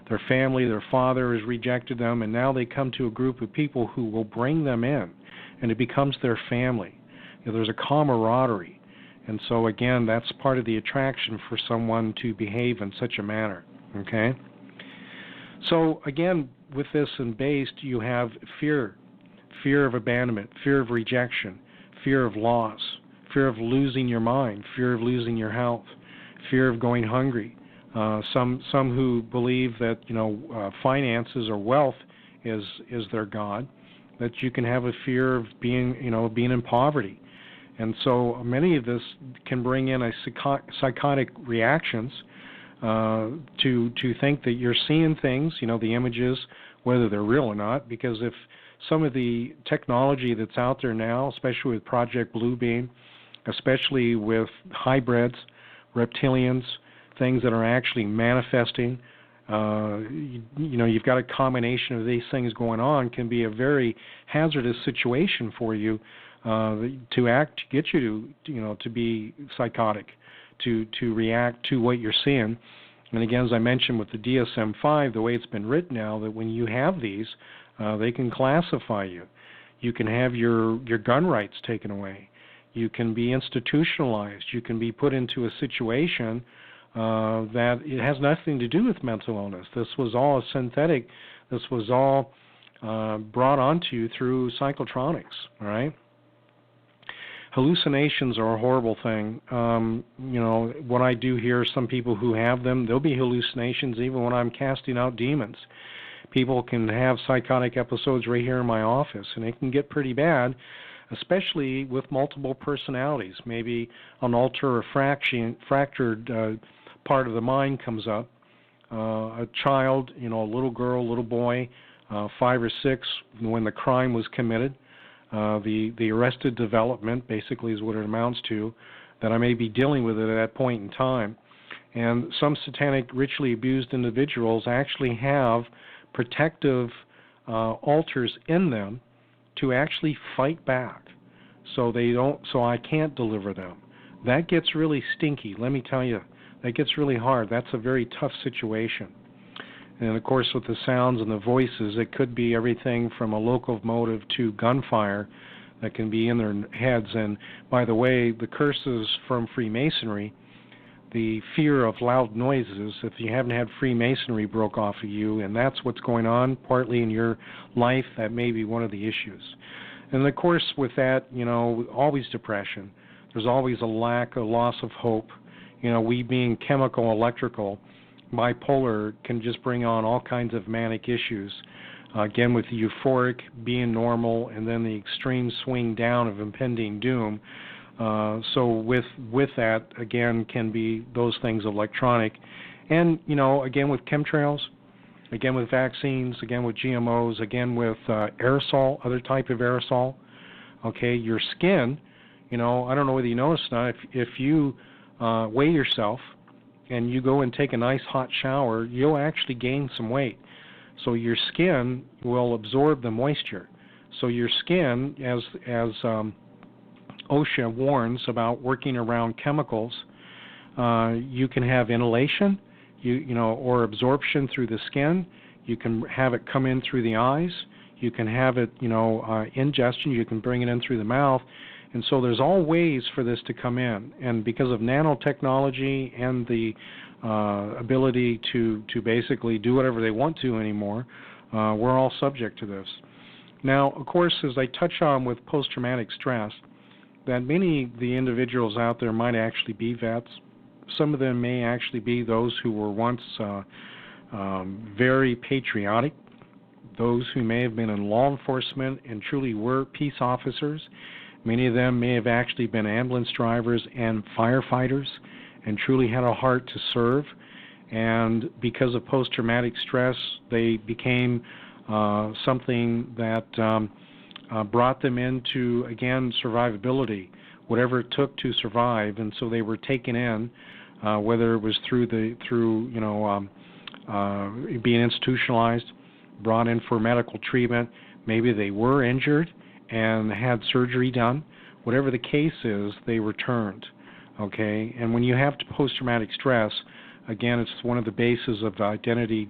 their family, their father has rejected them, and now they come to a group of people who will bring them in, and it becomes their family. There's a camaraderie, and so again, that's part of the attraction for someone to behave in such a manner. Okay. So again, with this and based, you have fear of abandonment, fear of rejection, fear of loss, fear of losing your mind, fear of losing your health, fear of going hungry. Some who believe that finances or wealth is their god, that you can have a fear of being in poverty, and so many of this can bring in a psychotic reactions. To think that you're seeing things, the images, whether they're real or not, because if some of the technology that's out there now, especially with Project Bluebeam, especially with hybrids, reptilians, things that are actually manifesting, you've got a combination of these things going on, can be a very hazardous situation for you to get you to be psychotic. To react to what you're seeing. And again, as I mentioned with the DSM-5, the way it's been written now, that when you have these, they can classify you. You can have your gun rights taken away. You can be institutionalized. You can be put into a situation that it has nothing to do with mental illness. This was all synthetic. This was all brought onto you through psychotronics, all right? Hallucinations are a horrible thing. What I do hear, some people who have them, there'll be hallucinations even when I'm casting out demons. People can have psychotic episodes right here in my office, and it can get pretty bad, especially with multiple personalities. Maybe an ultra or fractured part of the mind comes up. A child, a little girl, little boy, 5 or 6, when the crime was committed. The arrested development basically is what it amounts to, that I may be dealing with it at that point in time. And some satanic ritually abused individuals actually have protective altars in them to actually fight back, so I can't deliver them. That gets really stinky, let me tell you. That gets really hard. That's a very tough situation. And, of course, with the sounds and the voices, it could be everything from a locomotive to gunfire that can be in their heads. And, by the way, the curses from Freemasonry, the fear of loud noises, if you haven't had Freemasonry broke off of you, and that's what's going on partly in your life, that may be one of the issues. And of course with that, always depression. There's always a loss of hope. We being chemical, electrical, bipolar can just bring on all kinds of manic issues. Again, with the euphoric being normal, and then the extreme swing down of impending doom. So with that, again, can be those things electronic. And, again, with chemtrails, again with vaccines, again with GMOs, again with aerosol, other type of aerosol. Okay, your skin, I don't know whether you noticed or not, if you weigh yourself and you go and take a nice hot shower, you'll actually gain some weight. So your skin will absorb the moisture. So your skin, as OSHA warns about working around chemicals, you can have inhalation, or absorption through the skin. You can have it come in through the eyes. You can have it, ingestion. You can bring it in through the mouth. And so there's all ways for this to come in. And because of nanotechnology and the ability to basically do whatever they want to anymore, we're all subject to this. Now, of course, as I touch on with post-traumatic stress, that many of the individuals out there might actually be vets. Some of them may actually be those who were once very patriotic, those who may have been in law enforcement and truly were peace officers. Many of them may have actually been ambulance drivers and firefighters and truly had a heart to serve. And because of post-traumatic stress, they became something that brought them into, again, survivability, whatever it took to survive. And so they were taken in, whether it was through being institutionalized, brought in for medical treatment. Maybe they were injured and had surgery done. Whatever the case is, they returned. Okay, and when you have post-traumatic stress, again, it's one of the bases of identity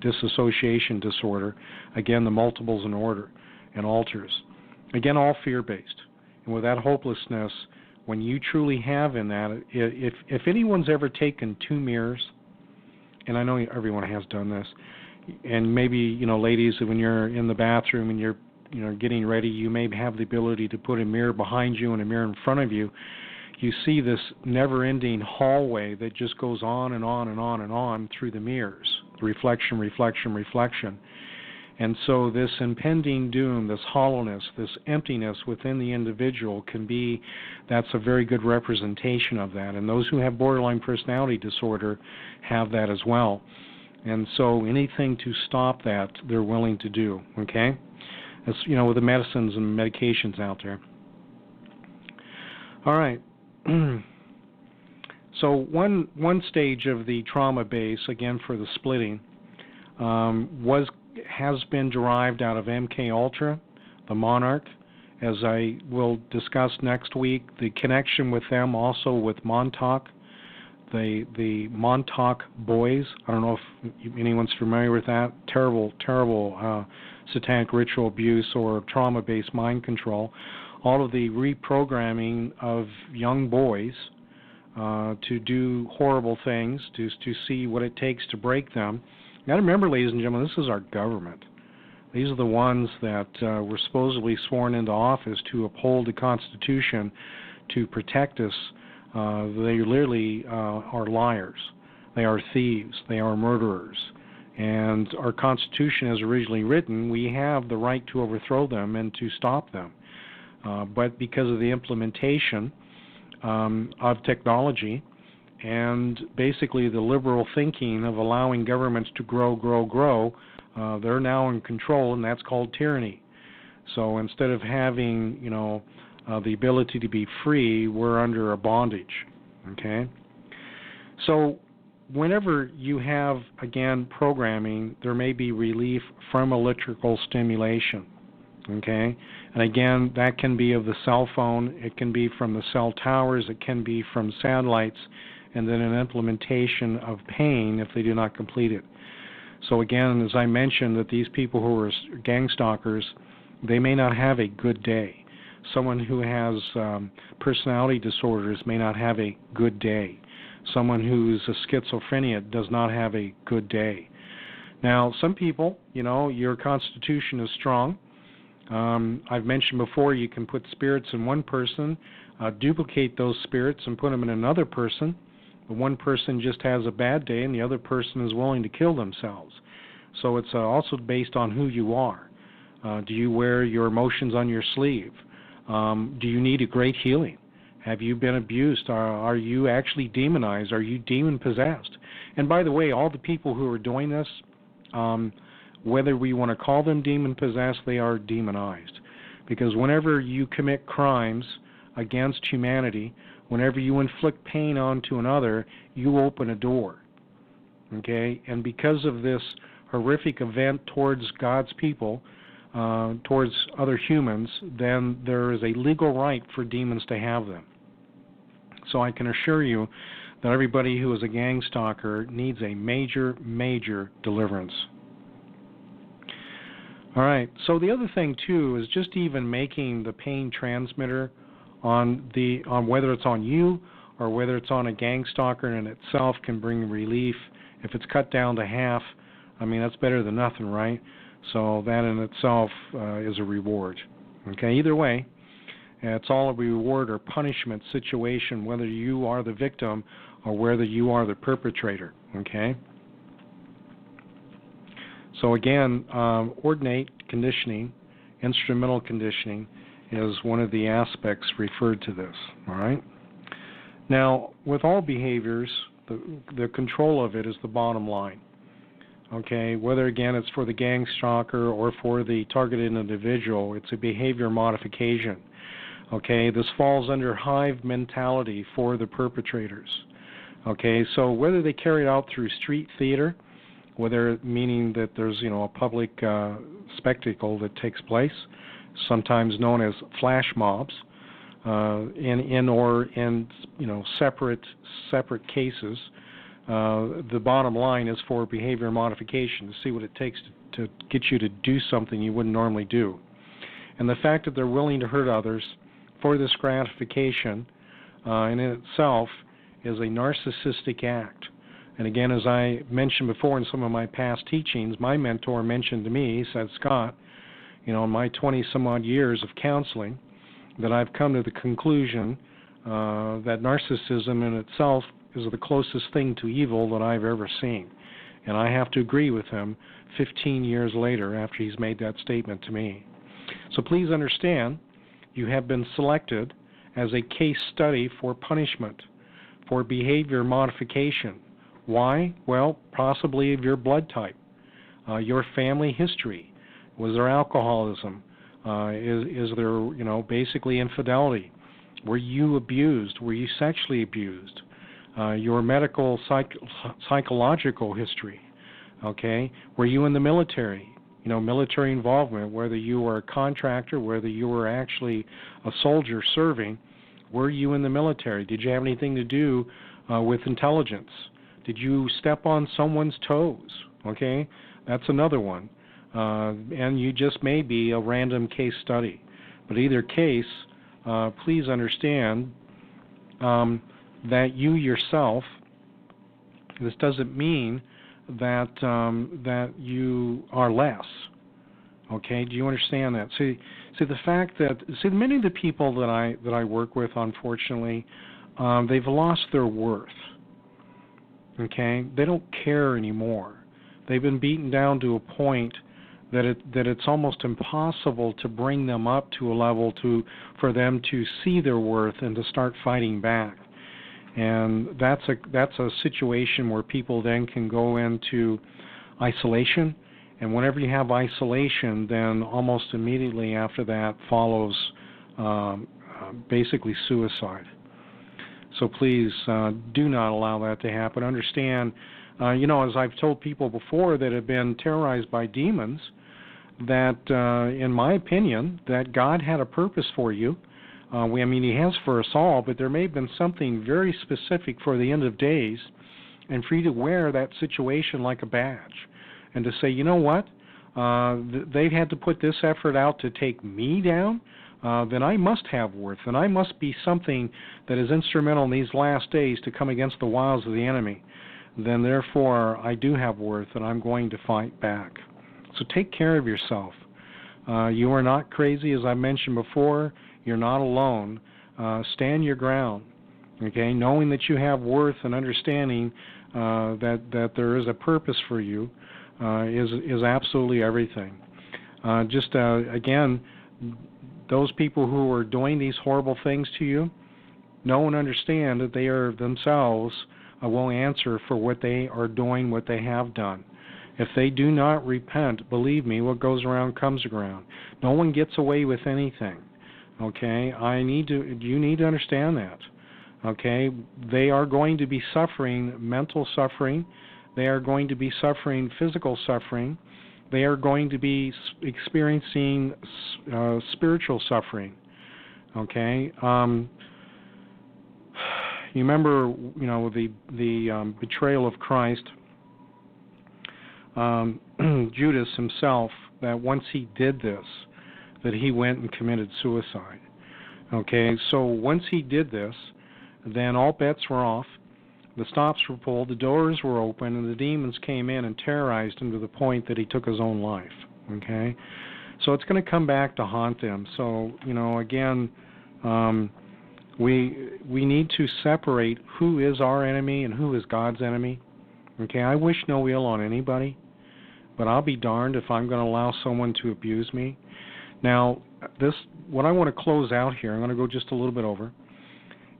dissociation disorder. Again, the multiples in order and alters. Again, all fear-based. And with that hopelessness, when you truly have in that, if anyone's ever taken 2 mirrors, and I know everyone has done this, and maybe, ladies, when you're in the bathroom and you're, getting ready, you may have the ability to put a mirror behind you and a mirror in front of you. You see this never-ending hallway that just goes on and on and on and on through the mirrors, the reflection, reflection, reflection. And so this impending doom, this hollowness, this emptiness within the individual that's a very good representation of that. And those who have borderline personality disorder have that as well. And so anything to stop that, they're willing to do, okay? As with the medicines and medications out there. All right. So one stage of the trauma base, again for the splitting, has been derived out of MK Ultra, the Monarch, as I will discuss next week. The connection with them also with Montauk, the Montauk Boys. I don't know if anyone's familiar with that. Terrible satanic ritual abuse or trauma-based mind control. All of the reprogramming of young boys to do horrible things, to see what it takes to break them. Now remember, ladies and gentlemen, this is our government. These are the ones that were supposedly sworn into office to uphold the Constitution, to protect us. They literally are liars. They are thieves. They are murderers. And our Constitution, as originally written, we have the right to overthrow them and to stop them. But because of the implementation of technology and basically the liberal thinking of allowing governments to grow, they're now in control, and that's called tyranny. So instead of having, the ability to be free, we're under a bondage, okay? So whenever you have, again, programming, there may be relief from electrical stimulation, okay? And again, that can be of the cell phone, it can be from the cell towers, it can be from satellites, and then an implementation of pain if they do not complete it. So again, as I mentioned, that these people who are gang stalkers, they may not have a good day. Someone who has personality disorders may not have a good day. someone who's a schizophrenic does not have a good day. Now, some people, your constitution is strong. I've mentioned before, you can put spirits in one person, duplicate those spirits and put them in another person. The one person just has a bad day and the other person is willing to kill themselves. So it's also based on who you are. Do you wear your emotions on your sleeve? Do you need a great healing? Have you been abused? Are you actually demonized? Are you demon-possessed? And by the way, all the people who are doing this, whether we want to call them demon-possessed, they are demonized. Because whenever you commit crimes against humanity, whenever you inflict pain onto another, you open a door. Okay? And because of this horrific event towards God's people, towards other humans, then there is a legal right for demons to have them. So I can assure you that everybody who is a gang stalker needs a major, major deliverance. All right, so the other thing too is just even making the pain transmitter on whether it's on you or whether it's on a gang stalker in itself can bring relief. If it's cut down to half, I mean, that's better than nothing, right? So that in itself is a reward. Okay, either way, it's all a reward or punishment situation, whether you are the victim or whether you are the perpetrator. Okay. So again, ordinate conditioning, instrumental conditioning, is one of the aspects referred to this. All right. Now, with all behaviors, the control of it is the bottom line. Okay, whether again it's for the gang stalker or for the targeted individual, it's a behavior modification. Okay, this falls under hive mentality for the perpetrators. Okay, so whether they carry it out through street theater, whether meaning that there's a public spectacle that takes place, sometimes known as flash mobs, in separate cases. The bottom line is for behavior modification, to see what it takes to get you to do something you wouldn't normally do. And the fact that they're willing to hurt others for this gratification in itself is a narcissistic act. And again, as I mentioned before in some of my past teachings, my mentor mentioned to me, he said, Scott, in my 20-some-odd years of counseling, that I've come to the conclusion that narcissism in itself is the closest thing to evil that I've ever seen. And I have to agree with him 15 years later after he's made that statement to me. So please understand, you have been selected as a case study for punishment, for behavior modification. Why? Well, possibly of your blood type, your family history. Was there alcoholism? Is there, basically infidelity? Were you abused? Were you sexually abused? Your medical, psychological history, okay? Were you in the military? Military involvement, whether you were a contractor, whether you were actually a soldier serving, were you in the military? Did you have anything to do with intelligence? Did you step on someone's toes? Okay, that's another one. And you just may be a random case study. But either case, please understand that you yourself, this doesn't mean that that you are less. Okay, do you understand that? See the fact that many of the people that I work with, unfortunately, they've lost their worth. Okay, they don't care anymore. They've been beaten down to a point that it's almost impossible to bring them up to a level for them to see their worth and to start fighting back. And that's a situation where people then can go into isolation. And whenever you have isolation, then almost immediately after that follows basically suicide. So please do not allow that to happen. Understand, as I've told people before that have been terrorized by demons, that in my opinion, that God had a purpose for you. He has for us all, but there may have been something very specific for the end of days, and for you to wear that situation like a badge, and to say, you know what, they've had to put this effort out to take me down, then I must have worth, and I must be something that is instrumental in these last days to come against the wiles of the enemy. Then therefore I do have worth, and I'm going to fight back. So take care of yourself. You are not crazy, as I mentioned before. You're not alone. Stand your ground, okay, knowing that you have worth and understanding that there is a purpose for you is absolutely everything. Again, those people who are doing these horrible things to you, know and understand that they are themselves will answer for what they are doing, what they have done. If they do not repent, believe me, what goes around comes around. No one gets away with anything. Okay, you need to understand that. Okay, they are going to be suffering mental suffering. They are going to be suffering physical suffering. They are going to be experiencing spiritual suffering. Okay, you remember, the betrayal of Christ. Judas himself, that once he did this, that he went and committed suicide. Okay, so once he did this, then all bets were off, the stops were pulled, the doors were open, and the demons came in and terrorized him to the point that he took his own life. Okay, so it's going to come back to haunt them. So, again, we need to separate who is our enemy and who is God's enemy. Okay, I wish no ill on anybody, but I'll be darned if I'm going to allow someone to abuse me. Now, what I want to close out here, I'm going to go just a little bit over,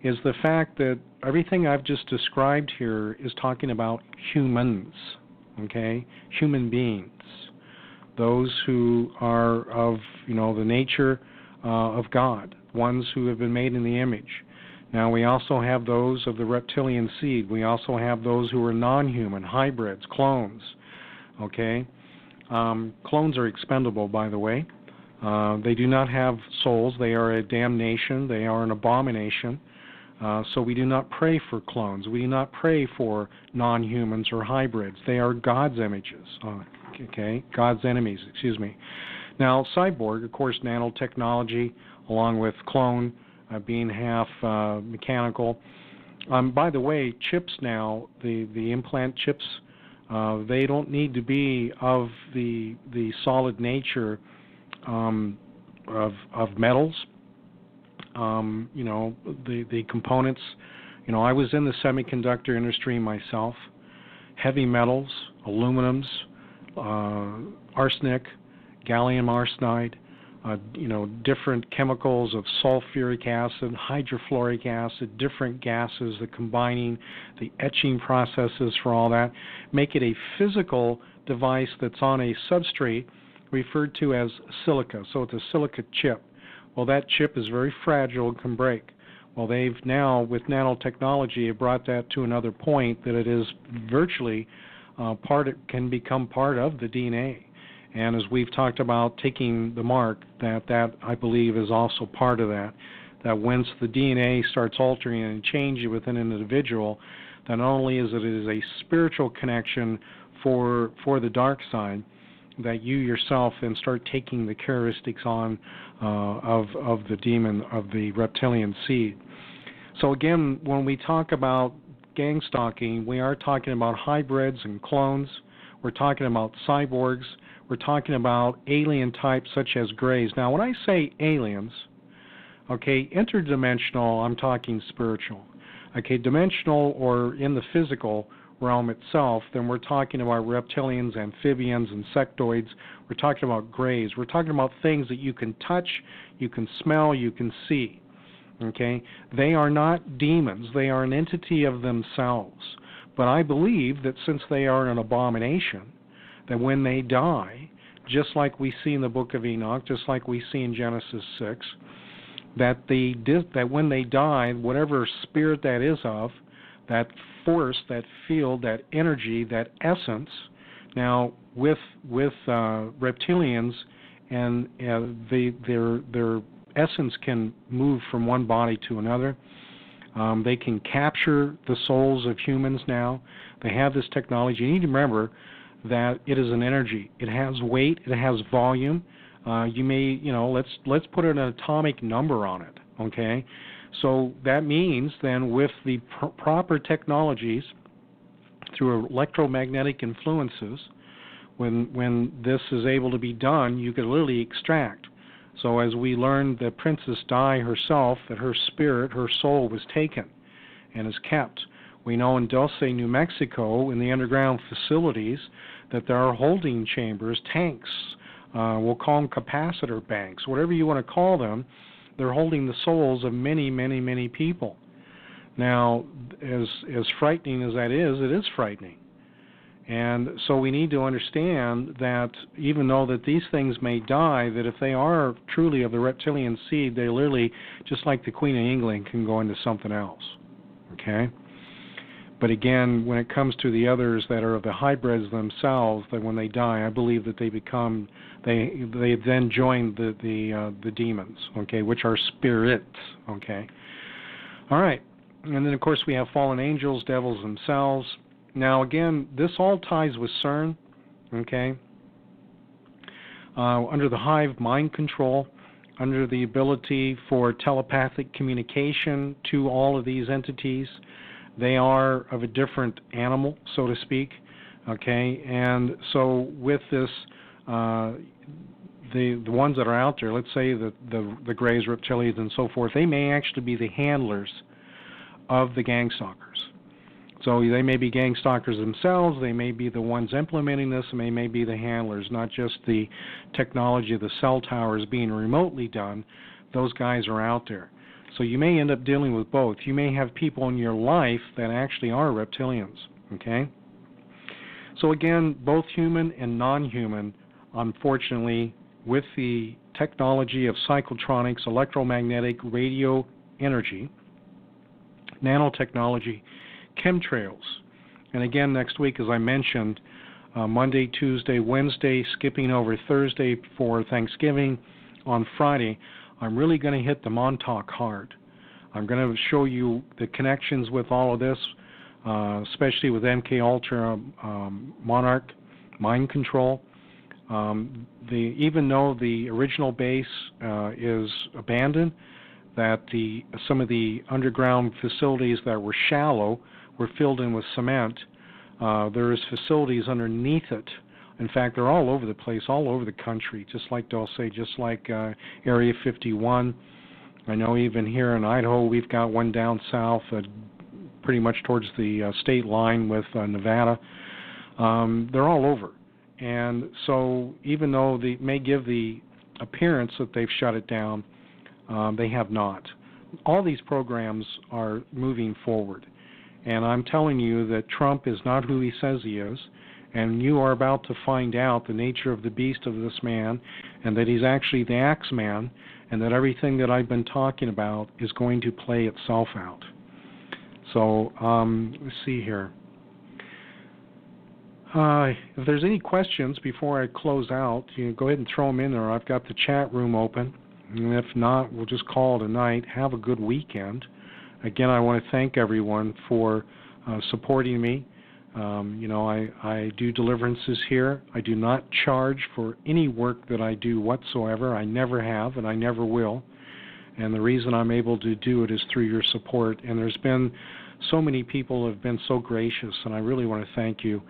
is the fact that everything I've just described here is talking about humans, okay, human beings, those who are of, the nature of God, ones who have been made in the image. Now, we also have those of the reptilian seed. We also have those who are non-human, hybrids, clones, okay. Clones are expendable, by the way. They do not have souls. They are a damnation. They are an abomination. So we do not pray for clones. We do not pray for non-humans or hybrids. They are God's images, okay? God's enemies, excuse me. Now, cyborg, of course, nanotechnology, along with clone being half mechanical. By the way, chips now, the implant chips, they don't need to be of the solid nature of metals. The components. I was in the semiconductor industry myself. Heavy metals, aluminums, arsenic, gallium arsenide, different chemicals of sulfuric acid, hydrofluoric acid, different gases, the combining, the etching processes for all that, make it a physical device that's on a substrate referred to as silica. So it's a silica chip. Well, that chip is very fragile and can break. Well, they've now, with nanotechnology, have brought that to another point that it is virtually can become part of the DNA. And as we've talked about taking the mark, that I believe is also part of that. That once the DNA starts altering and changing within an individual, that not only is it a spiritual connection for the dark side, that you yourself then start taking the characteristics on of the demon of the reptilian seed. So again, when we talk about gang stalking, we are talking about hybrids and clones. We're talking about cyborgs. We're talking about alien types such as grays. Now, when I say aliens, okay, interdimensional, I'm talking spiritual. Okay, dimensional or in the physical realm itself, then we're talking about reptilians, amphibians, insectoids. We're talking about grays. We're talking about things that you can touch, you can smell, you can see. Okay? They are not demons. They are an entity of themselves. But I believe that since they are an abomination, that when they die, just like we see in the book of Enoch, just like we see in Genesis 6, that when they die, whatever spirit that is of, that force, that field, that energy, that essence, now with reptilians, and their essence can move from one body to another. They can capture the souls of humans now. They have this technology. You need to remember that it is an energy. It has weight. It has volume. You may, let's put an atomic number on it, okay? So that means then with the proper technologies through electromagnetic influences, when this is able to be done, you could literally extract. So as we learned that Princess Di herself, that her spirit, her soul was taken and is kept. We know in Dulce, New Mexico, in the underground facilities, that there are holding chambers, tanks, we'll call them capacitor banks, whatever you want to call them. They're holding the souls of many, many, many people. Now, as frightening as that is, it is frightening. And so we need to understand that even though that these things may die, that if they are truly of the reptilian seed, they literally, just like the Queen of England, can go into something else. Okay? But again, when it comes to the others that are of the hybrids themselves, that when they die, I believe that they become, they then join the demons, okay, which are spirits, okay. All right, and then of course we have fallen angels, devils themselves. Now again, this all ties with CERN, okay. Under the hive mind control, under the ability for telepathic communication to all of these entities. They are of a different animal, so to speak, okay? And so with this, the ones that are out there, let's say the Greys, reptilians, and so forth, they may actually be the handlers of the Gangstalkers. So they may be Gangstalkers themselves, they may be the ones implementing this, and they may be the handlers, not just the technology of the cell towers being remotely done. Those guys are out there. So you may end up dealing with both. You may have people in your life that actually are reptilians, okay? So again, both human and non-human, unfortunately, with the technology of psychotronics, electromagnetic, radio energy, nanotechnology, chemtrails. And again, next week, as I mentioned, Monday, Tuesday, Wednesday, skipping over Thursday for Thanksgiving, on Friday, I'm really going to hit the Montauk hard. I'm going to show you the connections with all of this, especially with MK Ultra, Monarch, mind control. Even though the original base is abandoned, that some of the underground facilities that were shallow were filled in with cement. There's facilities underneath it. In fact, they're all over the place, all over the country, just like Dulce, just like Area 51. I know even here in Idaho, we've got one down south, pretty much towards the state line with Nevada. They're all over. And so even though they may give the appearance that they've shut it down, they have not. All these programs are moving forward. And I'm telling you that Trump is not who he says he is. And you are about to find out the nature of the beast of this man, and that he's actually the Axeman, and that everything that I've been talking about is going to play itself out. So, let's see here. If there's any questions before I close out, you can go ahead and throw them in there. I've got the chat room open. And if not, we'll just call it a night. Have a good weekend. Again, I want to thank everyone for supporting me. I do deliverances here. I do not charge for any work that I do whatsoever. I never have, and I never will. And the reason I'm able to do it is through your support. And there's been so many people who have been so gracious, and I really want to thank you,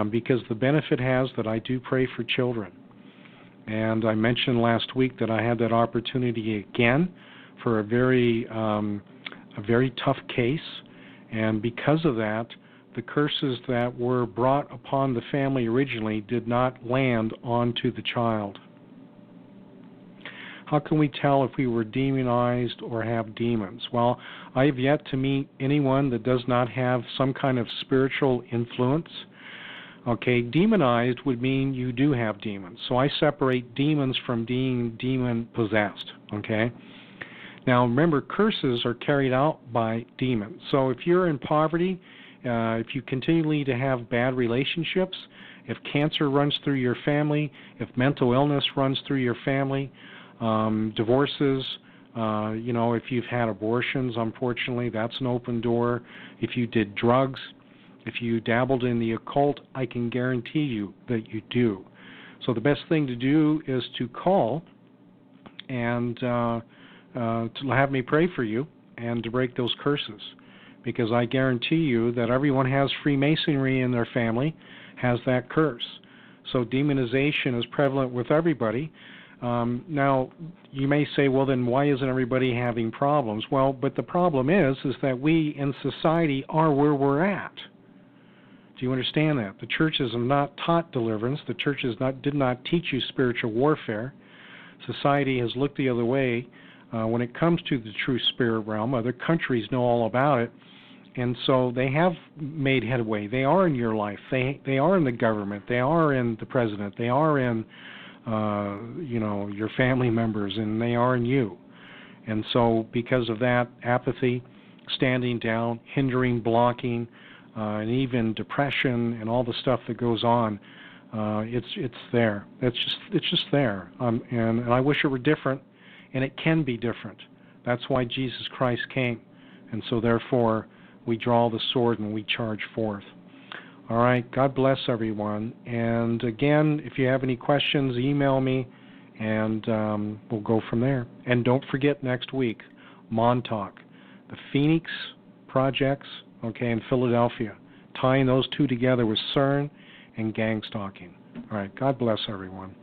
because the benefit has that I do pray for children. And I mentioned last week that I had that opportunity again for a very tough case. And because of that, the curses that were brought upon the family originally did not land onto the child. How can we tell if we were demonized or have demons? Well, I have yet to meet anyone that does not have some kind of spiritual influence. Okay, demonized would mean you do have demons. So I separate demons from being demon-possessed, okay? Now, remember, curses are carried out by demons. So if you're in poverty, if you continually to have bad relationships, if cancer runs through your family, if mental illness runs through your family, divorces, if you've had abortions, unfortunately, that's an open door. If you did drugs, if you dabbled in the occult, I can guarantee you that you do. So the best thing to do is to call and to have me pray for you and to break those curses, because I guarantee you that everyone has Freemasonry in their family, has that curse. So demonization is prevalent with everybody. Now, you may say, well, then why isn't everybody having problems? Well, but the problem is that we in society are where we're at. Do you understand that? The churches have not taught deliverance. The churches did not teach you spiritual warfare. Society has looked the other way when it comes to the true spirit realm. Other countries know all about it. And so they have made headway. They are in your life. They are in the government. They are in the president. They are in, your family members, and they are in you. And so because of that, apathy, standing down, hindering, blocking, and even depression and all the stuff that goes on, it's there. It's just there. And I wish it were different, and it can be different. That's why Jesus Christ came. And so therefore, we draw the sword and we charge forth. All right, God bless everyone. And again, if you have any questions, email me, and we'll go from there. And don't forget next week, Montauk, the Phoenix projects, in Philadelphia, tying those two together with CERN and Gangstalking. All right, God bless everyone.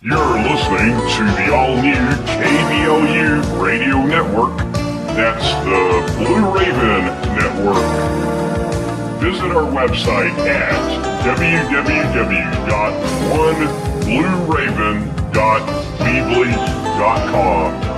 You're listening to the all-new KBLU-RADIO network. That's the Blue Raven network. Visit our website at www.oneblueraven.weebly.com.